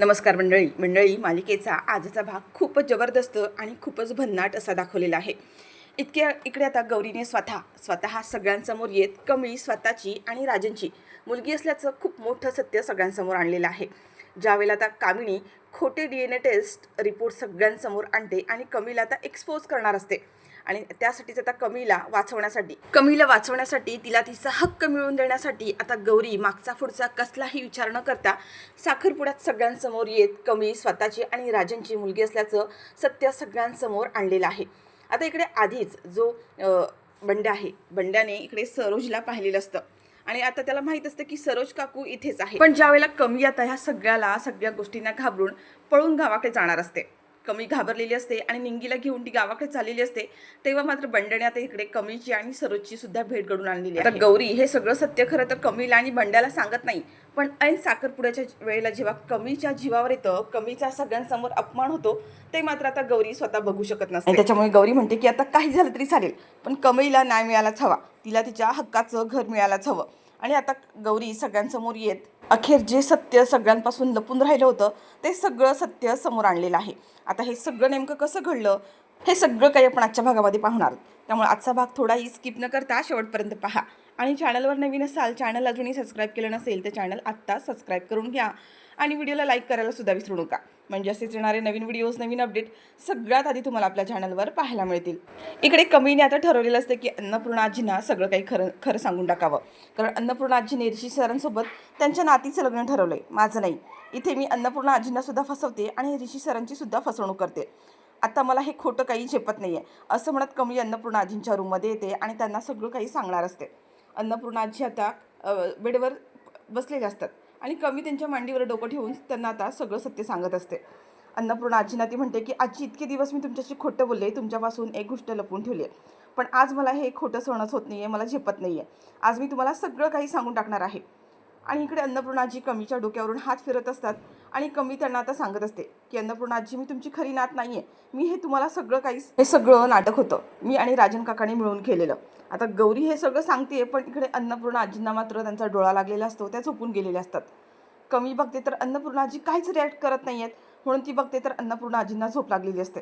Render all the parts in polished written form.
नमस्कार मंडळी मालिकेचा आजचा भाग खूपच जबरदस्त आणि खूपच भन्नाट असा दाखवलेला आहे। इकडे आता गौरीने स्वतः सगळ्यांसमोर येत कमळी स्वतःची आणि राजनची मुलगी असल्याचं खूप मोठं सत्य सगळ्यांसमोर आणलेलं आहे। ज्यावेळेला आता कामिनी खोटे DNA टेस्ट रिपोर्ट सगळ्यांसमोर आणते आणि कमळीला आता एक्सपोज करणार असते आणि त्यासाठीच आता कमळीला वाचवण्यासाठी तिला तिचा हक्क मिळवून देण्यासाठी आता गौरी मागचा पुढचा कसलाही विचार न करता साखरपुड्यात सगळ्यांसमोर येत कमळी स्वतःची आणि राजनची मुलगी असल्याचं सत्य सगळ्यांसमोर आणलेलं आहे। आता इकडे आधीच जो बंड्या आहे, बंड्याने इकडे सरोजला पाहिलेलं असतं आणि आता त्याला माहित असतं की सरोज काकू इथेच आहे। पण ज्यावेळेला कमळी आता ह्या सगळ्या गोष्टींना घाबरून पळून गावाकडे जाणार असते, कमळी घाबरलेली असते आणि निंगीला घेऊन ती गावाकडे चाललेली असते, तेव्हा मात्र बंड्याने आता इकडे कमळीची आणि सरोजची सुद्धा भेट घडून आणलेली आहे। आता गौरी हे सगळं सत्य खरं तर कमळीला आणि बंड्याला सांगत नाही, पण ऐन साखरपुड्याच्या वेळेला जेव्हा कमळीच्या जीवावर येतं, कमळीचा सगळ्यांसमोर अपमान होतो, ते मात्र आता गौरी स्वतः बघू शकत नसते। त्याच्यामुळे गौरी म्हणते की आता काही झालं तरी चालेल, पण कमळीला न्याय मिळालाच हवा, तिला तिच्या हक्काचं घर मिळायलाच हवं। आणि आता गौरी सगळ्यांसमोर येत अखेर जे सत्य सगळ्यांपासून लपून राहिलं होतं ते सगळं सत्य समोर आणलेलं आहे। आता हे सगळं नेमकं कसं घडलं हे सगळं काही आपण आजच्या भागामध्ये पाहणार, त्यामुळे आजचा भाग थोडाही स्किप न करता शेवटपर्यंत पहा। आणि चॅनलवर नवीन असाल, चॅनल अजूनही सबस्क्राईब केलं नसेल तर चॅनल आत्ता सबस्क्राईब करून घ्या आणि व्हिडिओला लाईक करायला सुद्धा विसरू नका, म्हणजे असेच येणारे नवीन व्हिडिओज नवीन अपडेट सगळ्यात आधी तुम्हाला आपल्या चॅनलवर पाहायला मिळतील। इकडे कमळीने आता ठरवलेलं असतं की अन्नपूर्णा आजींना सगळं काही खरं सांगून टाकावं, कारण अन्नपूर्णा आजीने ऋषी सरांसोबत त्यांच्या नातीचं लग्न ठरवलंय, माझं नाही। इथे मी अन्नपूर्णा आजींना सुद्धा फसवते आणि ऋषी सरांची सुद्धा फसवणूक करते, आता मला हे खोटं काही झेपत नाही आहे, असं म्हणत कमळी अन्नपूर्णा आजींच्या रूममध्ये येते आणि त्यांना सगळं काही सांगणार असते। अन्नपूर्णा आजी आता बेडवर बसलेले असतात आणि कमळी त्यांच्या मांडीवर डोकं ठेवून त्यांना आता सगळं सत्य सांगत असते। अन्नपूर्णा आजींना ती म्हणते की आजी, इतके दिवस मी तुमच्याशी खोटं बोलले, तुमच्यापासून एक गोष्ट लपवून ठेवली आहे, पण आज मला हे खोटं सहनच होत नाही आहे, मला झेपत नाही आहे, आज मी तुम्हाला सगळं काही सांगून टाकणार आहे। आणि इकडे अन्नपूर्णा आजी कमळीच्या डोक्यावरून हात फिरत असतात आणि कमळी त्यांना आता सांगत असते की अन्नपूर्णा आजी, मी तुमची खरी नात नाही आहे, मी हे तुम्हाला हे सगळं नाटक होतं, मी आणि राजन काकाने मिळून केलेलं। आता गौरी हे सगळं सांगते, पण इकडे अन्नपूर्णा आजींना मात्र त्यांचा डोळा लागलेला असतो, त्या झोपून गेलेल्या असतात। कमळी बघते तर अन्नपूर्णा आजी काहीच रिॲक्ट करत नाही आहेत, म्हणून ती बघते तर अन्नपूर्णा आजींना झोप लागलेली असते।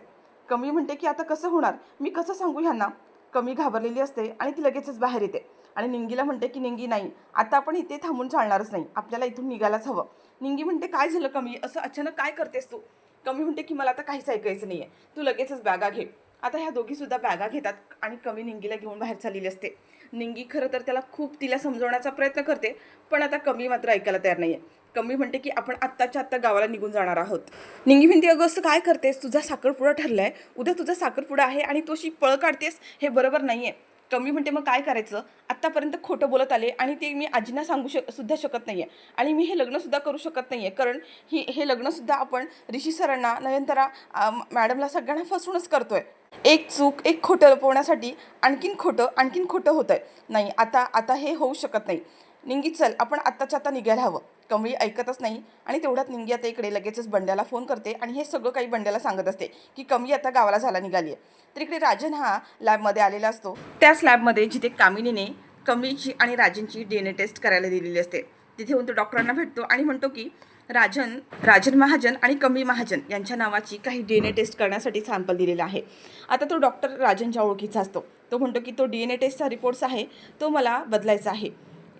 कमळी म्हणते की आता कसं होणार, मी कसं सांगू ह्यांना। कमळी घाबरलेली असते आणि ती लगेचच बाहेर येते आणि निंगीला म्हणते की निंगी, नाही, आता आपण इथे थांबून चालणारच नाही, आपल्याला इथून निघायलाच हवं। निंगी म्हणते काय झालं कमळी, असं अचानक काय करतेस तू। कमळी म्हणते की मला आता काहीच ऐकायचं नाही आहे, तू लगेचच बॅगा घे। आता ह्या दोघी सुद्धा बॅगा घेतात आणि कमळी निंगीला घेऊन बाहेर चाललेली असते। निंगी खरं तर तिला समजवण्याचा प्रयत्न करते, पण आता कमळी मात्र ऐकायला तयार नाही आहे। कमळी म्हणते की आपण आत्ताच्या आत्ता गावाला निघून जाणार आहोत। निंगी म्हणते, अगं असं काय करतेस, तुझा साखरपुडा ठरलाय, उद्या तुझा साखरपुडा आहे आणि तू अशी पळ काढतेस, हे बरोबर नाही आहे। कमळी म्हणते, मग काय करायचं, आत्तापर्यंत खोटं बोलत आले आणि ते मी आजींना सांगू सुद्धा शकत नाही आहे आणि मी हे लग्नसुद्धा करू शकत नाही आहे, कारण हे लग्नसुद्धा आपण ऋषी सरांना, नयनतारा मॅडमला सगळ्यांना फसवूनच करतोय। एक चूक, एक खोटं लपवण्यासाठी आणखीन खोटं होत आहे, नाही, आता हे होऊ शकत नाही। निंगी, चल आपण आत्ताच्या आता निघायला हवं। कमळी ऐकतच नाही आणि तेवढ्यात निंगी आता इकडे लगेचच बंड्याला फोन करते आणि हे सगळं काही बंड्याला सांगत असते की कमळी आता गावाला जायला निघाली आहे। तर इकडे राजन हा लॅबमध्ये आलेला असतो, त्याच लॅबमध्ये जिथे कामिनीने कमळीची आणि राजनची DNA टेस्ट करायला दिलेली असते। तिथे येऊन तो डॉक्टरांना भेटतो आणि म्हणतो की राजन महाजन आणि कमळी महाजन यांच्या नावाची काही DNA टेस्ट करण्यासाठी सॅम्पल दिलेला आहे। आता तो डॉक्टर राजनच्या ओळखीचा असतो, तो म्हणतो की तो DNA टेस्टचा रिपोर्ट्स आहे तो मला बदलायचा आहे।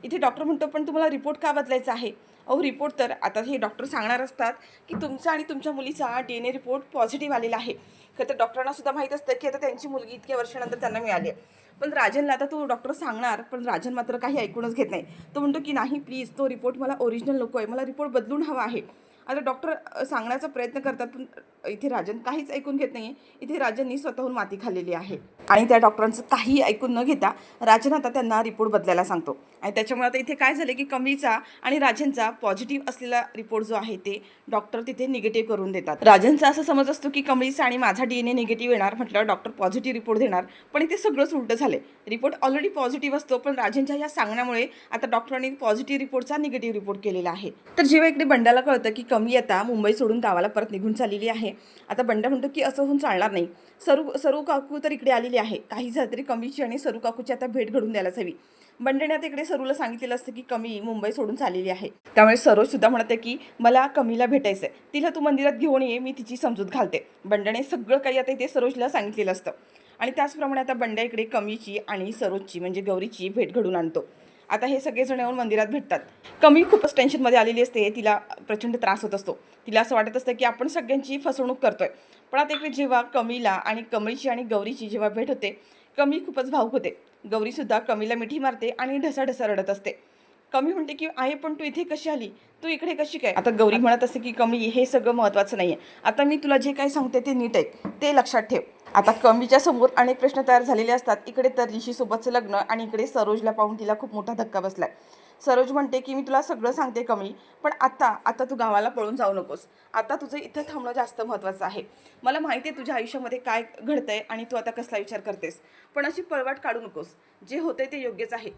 इथे डॉक्टर म्हणतो, पण तुम्हाला रिपोर्ट का बदलायचा आहे। अहो, रिपोर्ट तर आता हे डॉक्टर सांगणार असतात की तुमचा आणि तुमच्या मुलीचा DNA रिपोर्ट पॉझिटिव्ह आलेला आहे। खरं तर डॉक्टरांना सुद्धा माहीत असतं की आता त्यांची मुलगी इतक्या वर्षानंतर त्यांना मिळाली आहे, पण राजनला आता तो डॉक्टर सांगणार, पण राजन मात्र काही ऐकूनच घेत नाही। तो म्हणतो की नाही, प्लीज, तो रिपोर्ट मला ओरिजिनल नको आहे, मला रिपोर्ट बदलून हवा आहे। आता डॉक्टर सांगण्याचा प्रयत्न करतात, पण इथे राजन काहीच ऐकून घेत नाही। इथे राजननी स्वतःहून माती खाल्लेली आहे आणि त्या डॉक्टरांचं काहीही ऐकून न घेता राजन आता त्यांना रिपोर्ट बदलायला सांगतो आणि त्याच्यामुळे आता इथे काय झालं की कमळीचा आणि राजनचा पॉझिटिव्ह असलेला रिपोर्ट जो आहे ते डॉक्टर तिथे निगेटिव्ह करून देतात। राजनचा असं समज असतो की कमळीचा आणि माझा DNA निगेटिव्ह येणार म्हटल्यावर डॉक्टर पॉझिटिव्ह रिपोर्ट देणार, पण इथे सगळंच उलटं झालं। रिपोर्ट ऑलरेडी पॉझिटिव्ह असतो, पण राजनच्या या सांगण्यामुळे आता डॉक्टरांनी पॉझिटिव्ह रिपोर्टचा निगेटिव्ह रिपोर्ट केलेला आहे। तर जेव्हा इकडे बंड्याला कळतं की कमळी आता मुंबई सोडून गावाला परत निघून चाललेली आहे, आता बंड्या म्हणतो की असं होऊन चालणार नाही, सरू काकू तर इकडे आलेली आहे, काही झालं तरी कमळीची आणि सरू काकूची आता भेट घडून द्यायलाच हवी। बंडने आता इकडे सरूला सांगितलेलं असतं की कमी मुंबई सोडून चाललेली आहे. त्यामुळे सरोज सुद्धा म्हणते की मला कमीला भेटायचं आहे, तिला तू मंदिरात घेऊन ये, मी तिची समजूत घालते. बंडने सगळं काही आता इथे सरोजला सांगितलेलं असतं आणि त्याचप्रमाणे आता बंड्या इकडे कमीची आणि सरोजची म्हणजे गौरीची भेट घडून आणतो. आता हे सगळेजण येऊन मंदिरात भेटतात. कमी खूपच टेन्शनमध्ये आलेली असते, तिला प्रचंड त्रास होत असतो. तिला असं वाटत असतं की आपण सगळ्यांची फसवणूक करतोय. पण आता इकडे जेव्हा कमीला आणि कमळीची आणि गौरीची जेव्हा भेट होते, कमी खूपच भावूक होते. गौरीसुद्धा कमीला मिठी मारते आणि ढसाढसा रडत असते. कमी म्हणते की आहे पण तू इथे कशी आली, तू इकडे कशी काय. आता गौरी म्हणत असते की कमी हे सगळं महत्त्वाचं नाही आहे, आता मी तुला जे काही सांगते ते नीट ऐक, ते लक्षात ठेव. आता कमीच्या समोर अनेक प्रश्न तयार झालेले असतात. इकडे तर ऋषीसोबतचं लग्न आणि इकडे सरोजला पाहून तिला खूप मोठा धक्का बसलाय. सरोज म्हणते की मी तुला सगळं सांगते कमी, पण आता तू गावाला पळून जाऊ नकोस, आता तुझं इथं थांबणं जास्त महत्त्वाचं आहे. मला माहिती आहे तुझ्या आयुष्यामध्ये काय घडतंय आणि तू आता कसला विचार करतेस, पण अशी पळवाट काढू नकोस, जे होतंय ते योग्यच आहे.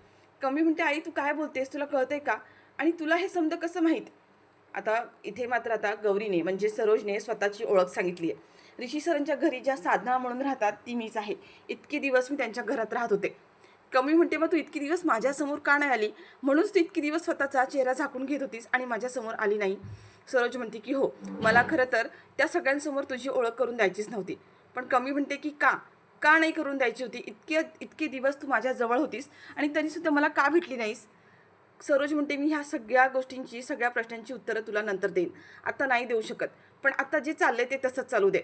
कमी म्हणते आई तू काय बोलतेस, तुला कळतंय का, आणि तुला हे समजा कसं माहीत. आता इथे मात्र आता गौरीने म्हणजे सरोजने स्वतःची ओळख सांगितली आहे. ऋषी सरांच्या घरी ज्या साधना म्हणून राहतात ती मीच आहे. इतके दिवस मी त्यांच्या घरात राहत होते. कमी म्हणते मग तू इतके दिवस माझ्यासमोर का नाही आली, म्हणूनच तू इतके दिवस स्वतःचा चेहरा झाकून घेत होतीस आणि माझ्यासमोर आली नाही. सरोज म्हणते की हो, मला खरं तर त्या सगळ्यांसमोर तुझी ओळख करून द्यायचीच नव्हती. पण कमी म्हणते की का का नाही करून द्यायची होती, इतके दिवस तू माझ्याजवळ होतीस आणि तरीसुद्धा मला का भेटली नाहीस. सरोज म्हणते मी ह्या सगळ्या गोष्टींची सगळ्या प्रश्नांची उत्तरं तुला नंतर देईन, आता नाही देऊ शकत, पण आता जे चाललंय ते तसंच चालू दे.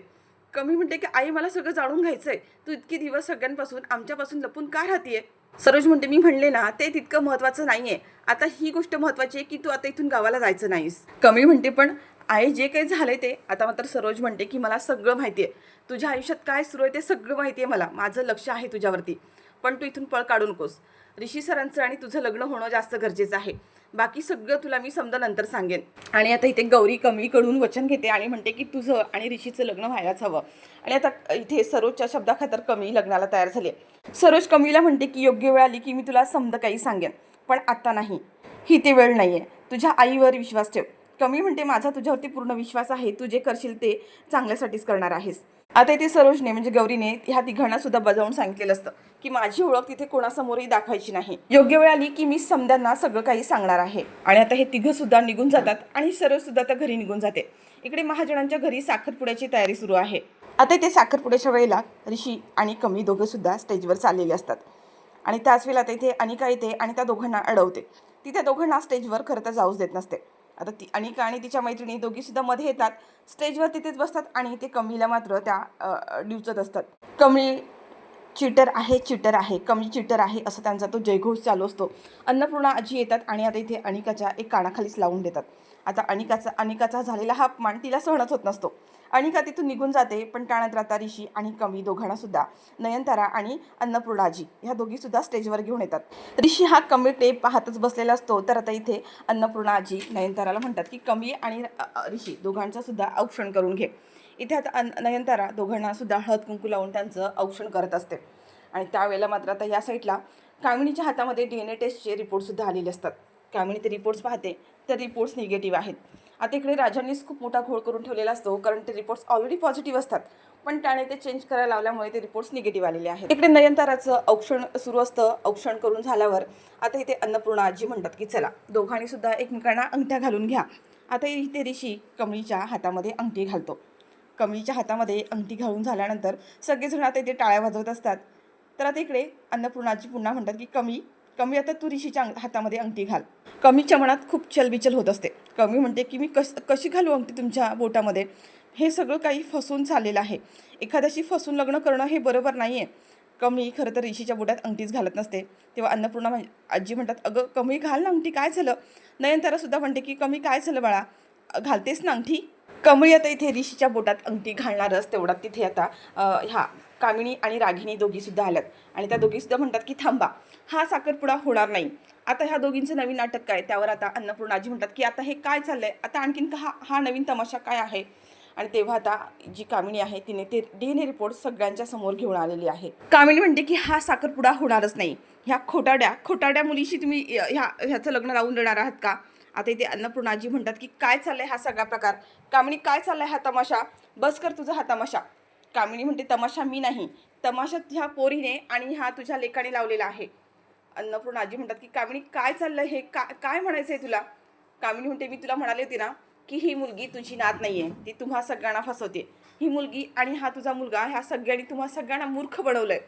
कमी म्हणते की आई मला सगळं जाणून घ्यायचंय, तू इतके दिवस सगळ्यांपासून आमच्यापासून लपून का राहतीये. सरोज म्हणते मी म्हणले ना ते तितकं महत्त्वाचं नाहीये, आता ही गोष्ट महत्त्वाची आहे की तू आता इथून गावाला जायचं नाहीस. कमी म्हणते पण आई जे काही झालंय ते आता मात्र सरोज म्हणते की मला सगळं माहिती आहे, तुझ्या आयुष्यात काय सुरू आहे ते सगळं माहिती आहे मला, माझं लक्ष आहे तुझ्यावरती, पण तू इथून पळ काढू नकोस. ऋषी सरांचं आणि तुझं लग्न होणं जास्त गरजेचं आहे, बाकी सगळं तुला मी समजा नंतर सांगेन. आणि आता इथे गौरी कमीकडून वचन घेते आणि म्हणते की तुझं आणि ऋषीचं लग्न व्हायलाच हवं. आणि आता इथे सरोजच्या शब्दाखातर कमी लग्नाला तयार झाली. सरोज कमीला म्हणते की योग्य वेळ आली की मी तुला समजा काही सांगेन, पण आता नाही, ही ते वेळ नाही आहे, तुझ्या आईवर विश्वास ठेव. कमी म्हणते माझा तुझ्यावरती पूर्ण विश्वास आहे, तू जे करशील ते चांगल्यासाठीच करणार आहेस. आता इथे सरोजने म्हणजे गौरीने ह्या तिघांना सुद्धा बजावून सांगितलेलं असतं की माझी ओळख तिथे कोणासमोरही दाखवायची नाही, योग्य वेळ आली की मी समद्यांना सगळं काही सांगणार आहे. आणि आता हे तिघं सुद्धा निघून जातात आणि सरोज सुद्धा त्या घरी निघून जाते. इकडे महाजनांच्या घरी साखरपुड्याची तयारी सुरू आहे. आता इथे साखरपुड्याच्या वेळेला ऋषी आणि कमी दोघं सुद्धा स्टेजवर चाललेले असतात आणि त्याच वेळेला आता इथे अनिका येते आणि त्या दोघांना अडवते. ती त्या दोघांना स्टेजवर खरं तर जाऊच देत नसते. आता ती अनिका आणि तिच्या मैत्रिणी दोघी सुद्धा मध्ये येतात, स्टेजवर तिथेच बसतात आणि ते कमीला मात्र त्या डिवचत असतात. कमी चीटर आहे, कमी चीटर आहे असं त्यांचा तो जयघोष चालू असतो. अन्नपूर्णा आजी येतात आणि आता इथे अनिकाच्या एक कानाखालीच लावून देतात. आता अनिकाचा झालेला हा अपमान तिला सहनच होत नसतो. अनिका तिथून निघून जाते, पण त्यानंतर आता ऋषी आणि कमी दोघांना सुद्धा नयनतारा आणि अन्नपूर्णा आजी ह्या दोघीसुद्धा स्टेजवर घेऊन येतात. ऋषी हा कमी टेप पाहतच बसलेला असतो. तर आता इथे अन्नपूर्णा आजी नयनताराला म्हणतात की कमी आणि ऋषी दोघांचं सुद्धा औक्षण करून घे. इथे आता नयनतारा दोघांना सुद्धा हळद कुंकू लावून त्यांचं औक्षण करत असते. आणि त्यावेळेला मात्र आता या साईडला कामिनीच्या हातामध्ये DNA टेस्टचे रिपोर्टसुद्धा आलेले असतात. कामिनी ते रिपोर्ट्स पाहते, तर रिपोर्ट्स निगेटिव्ह आहेत. आता इकडे राजांनीच खूप मोठा घोळ करून ठेवलेला असतो, कारण ते रिपोर्ट्स ऑलरेडी पॉझिटिव्ह असतात, पण त्याने ते चेंज करायला लावल्यामुळे ते रिपोर्ट्स निगेटिव्ह आलेले आहेत. इकडे नयनताराचं औक्षण सुरू असतं. औक्षण करून झाल्यावर आता इथे अन्नपूर्णा आजी म्हणतात की चला दोघांनी सुद्धा एकमेकांना अंगठ्या घालून घ्या. आता इथे ऋषी कमळीच्या हातामध्ये अंगठी घालतो. कमळीच्या हातामध्ये अंगठी घालून झाल्यानंतर सगळेजण आता इथे टाळ्या वाजवत असतात. तर आता इकडे अन्नपूर्णाजी पुन्हा म्हणतात की कमी आता तू ऋषीच्या हातामध्ये अंगठी घाल. कमीच्या मनात खूप चलबिचल होत असते. कमी म्हणते की मी कशी घालू अंगठी तुमच्या बोटामध्ये, हे सगळं काही फसून चाललेलं आहे, एखाद्याशी फसून लग्न करणं हे बरोबर नाही आहे. कमी खरं तर ऋषीच्या बोटात अंगठीच घालत नसते. तेव्हा अन्नपूर्णा आजी म्हणतात अगं कमी घाल ना अंगठी, काय झालं. नयनतारासुद्धा म्हणते की कमी काय झालं बाळा, घालतेस ना अंगठी. कमळी आता इथे ऋषीच्या बोटात अंगठी घालणारच तेवढ्यात तिथे आता ह्या कामिनी आणि रागिनी दोघीसुद्धा आल्यात आणि त्या दोघीसुद्धा म्हणतात की थांबा, हा साखरपुडा होणार नाही. आता ह्या दोघींचं नवीन नाटक काय, त्यावर आता अन्नपूर्णाजी म्हणतात की आता हे काय चाललंय, आता आणखीन हा नवीन तमाशा काय आहे. आणि तेव्हा आता जी कामिनी आहे तिने ते DNA रिपोर्ट सगळ्यांच्या समोर घेऊन आलेली आहे. कामिनी म्हणते की हा साखरपुडा होणारच नाही, ह्या खोटाड्या मुलीशी तुम्ही ह्याचं लग्न लावून देणार आहात का. आता इथे अन्नपूर्णाजी म्हणतात की काय चाललंय हा सगळा प्रकार, कामिनी काय चाललाय हा तमाशा, बस कर तुझा हा तमाशा. कामिनी म्हणते तमाशा मी नाही, तमाशा ह्या पोरीने आणि ह्या तुझ्या लेकाने लावलेला आहे. अन्नपूर्णा आजी म्हणतात की कामिनी काय चाललंय हे, काय म्हणायचं आहे तुला? कामिनी म्हणते मी तुला म्हणाले होते ना की ही मुलगी तुझी नात नाही आहे, ती तुम्हा सगळ्यांना फसवते. ही मुलगी आणि हा तुझा मुलगा ह्या सगळ्यांनी तुम्हा सगळ्यांना मूर्ख बनवलं आहे.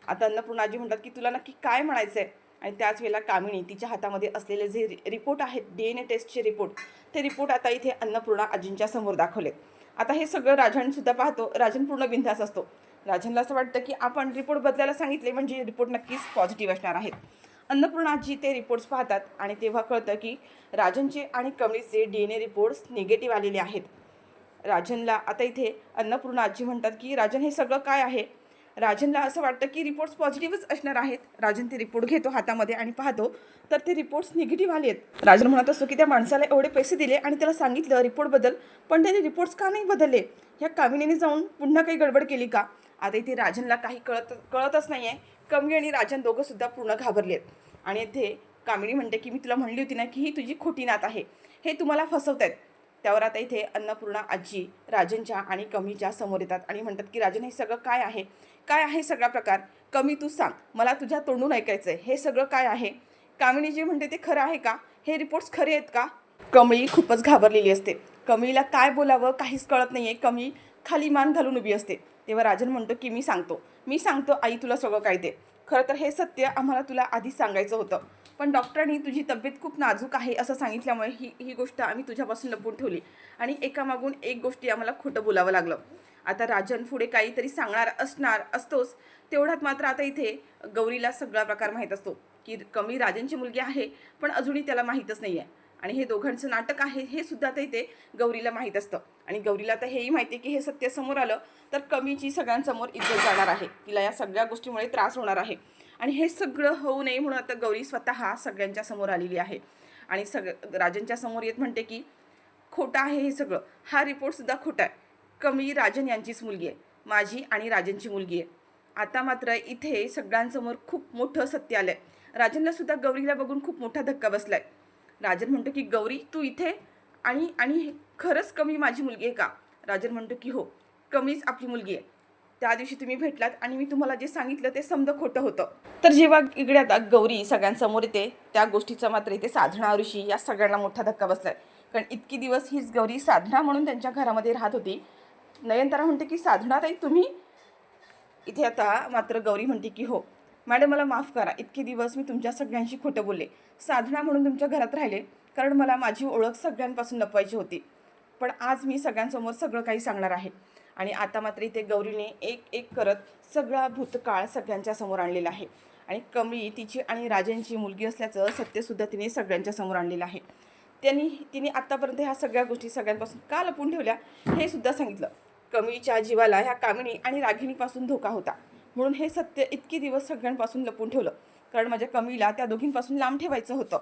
आता अन्नपूर्णा आजी म्हणतात की तुला नक्की काय म्हणायचं आहे? आणि त्याच वेळेला कामिनी तिच्या हातामध्ये असलेले जे रिपोर्ट आहेत DNA टेस्टचे रिपोर्ट, ते रिपोर्ट आता इथे अन्नपूर्णा आजींच्या समोर दाखवलेत. आता हे सगळं राजनसुद्धा पाहतो. राजन पूर्ण बिनधास्त असतो. राजनला असं वाटतं की आपण रिपोर्ट बदलायला सांगितले म्हणजे रिपोर्ट नक्कीच पॉझिटिव्ह असणार आहेत. अन्नपूर्णा आजी ते रिपोर्ट्स पाहतात आणि तेव्हा कळतं की राजनचे आणि कमळीचे DNA रिपोर्ट्स निगेटिव्ह आलेले आहेत. राजनला आता इथे अन्नपूर्णा आजी म्हणतात की राजन हे सगळं काय आहे? राजनला असं वाटतं की रिपोर्ट्स पॉझिटिव्हच असणार आहेत. राजन ते रिपोर्ट घेतो हातामध्ये आणि पाहतो तर ते रिपोर्ट्स निगेटिव्ह आले आहेत. राजन म्हणत असतो की त्या माणसाला एवढे पैसे दिले आणि त्याला सांगितलं रिपोर्ट बदल, पण त्याने रिपोर्ट्स का नाही बदलले? ह्या कामिनीने जाऊन पुन्हा काही गडबड केली का? आता इथे राजनला काही कळतच नाही आहे. कमळी आणि राजन दोघंसुद्धा पूर्ण घाबरले आहेत. आणि इथे कामिनी म्हणते की मी तुला म्हणली होती ना की ही तुझी खोटी नात आहे, हे तुम्हाला फसवत आहेत. त्यावर आता इथे अन्नपूर्णा आजी राजनच्या आणि कमीच्या समोर येतात आणि म्हणतात की राजन हे सगळं काय आहे? काय आहे सगळा प्रकार? कमी तू सांग, मला तुझ्या तोंडून ऐकायचं आहे. हे सगळं काय आहे? कामिनी जे म्हणते ते खरं आहे का? हे रिपोर्ट्स खरे आहेत का? कमळी खूपच घाबरलेली असते. कमळीला काय बोलावं काहीच कळत नाही आहे. कमळी खाली मान घालून उभी असते. तेव्हा राजन म्हणतो की मी सांगतो आई तुला सगळं काय ते. खरं तर हे सत्य आम्हाला तुला आधीच सांगायचं होतं, पण डॉक्टरांनी तुझी तब्येत खूप नाजूक आहे असं सांगितल्यामुळे ही गोष्ट आम्ही तुझ्यापासून लपवून ठेवली आणि एकामागून एक गोष्टी आम्हाला खोटं बोलावं लागलं. आता राजन पुढे काहीतरी सांगणार असतोच. तेवढ्यात मात्र आता इथे गौरीला सगळा प्रकार माहीत असतो की कमळी राजनची मुलगी आहे, पण अजूनही त्याला माहीतच नाही आहे. आणि हे दोघांचं नाटक आहे हे सुद्धा आता इथे गौरीला माहीत असतं. आणि गौरीला आता हेही माहिती आहे की हे सत्य समोर आलं तर कमीची सगळ्यांसमोर इज्जत जाणार आहे. तिला या सगळ्या गोष्टीमुळे त्रास होणार आहे. आणि हे सगळं होऊ नये म्हणून आता गौरी स्वतः सगळ्यांच्या समोर आलेली आहे. आणि राजनच्या समोर येत म्हणते की खोटं आहे हे सगळं. हा रिपोर्टसुद्धा खोटा आहे. कमळी राजन यांचीच मुलगी आहे, माझी आणि राजनची मुलगी आहे. आता मात्र इथे सगळ्यांसमोर खूप मोठं सत्य आलं आहे. राजनला सुद्धा गौरीला बघून खूप मोठा धक्का बसला आहे. राजन म्हणतो की गौरी तू इथे आणि खरंच कमळी माझी मुलगी आहे का? राजन म्हणतो की हो, कमळीच आपली मुलगी आहे. त्या दिवशी तुम्ही भेटलात आणि मी तुम्हाला जे सांगितलं ते समजा खोटं होतं. तर जेव्हा इकडे आता गौरी सगळ्यांसमोर येते त्या गोष्टीचा मात्र इथे साधना ऋषी या सगळ्यांना मोठा धक्का बसलाय. कारण इतकी दिवस हीच गौरी साधना म्हणून त्यांच्या घरामध्ये राहत होती. नयनतारा म्हणते की साधना ताई तुम्ही इथे? आता मात्र गौरी म्हणते की हो मॅडम मला माफ करा, इतके दिवस मी तुमच्या सगळ्यांशी खोटं बोलले, साधना म्हणून तुमच्या घरात राहिले कारण मला माझी ओळख सगळ्यांपासून लपवायची होती. पण आज मी सगळ्यांसमोर सगळं काही सांगणार आहे. आणि आता मात्र इथे गौरीने एक एक करत सगळा भूतकाळ सगळ्यांच्या समोर आणलेला आहे. आणि कमळी तिची आणि राजनची मुलगी असल्याचं सत्यसुद्धा तिने सगळ्यांच्या समोर आणलेलं आहे. तिने आत्तापर्यंत ह्या सगळ्या गोष्टी सगळ्यांपासून का लपून ठेवल्या हे सुद्धा सांगितलं. कमळीच्या जीवाला ह्या कामिनी आणि रागिणीपासून धोका होता म्हणून हे सत्य इतके दिवस सगळ्यांपासून लपून ठेवलं, कारण माझ्या कमळीला त्या दोघींपासून लांब ठेवायचं होतं.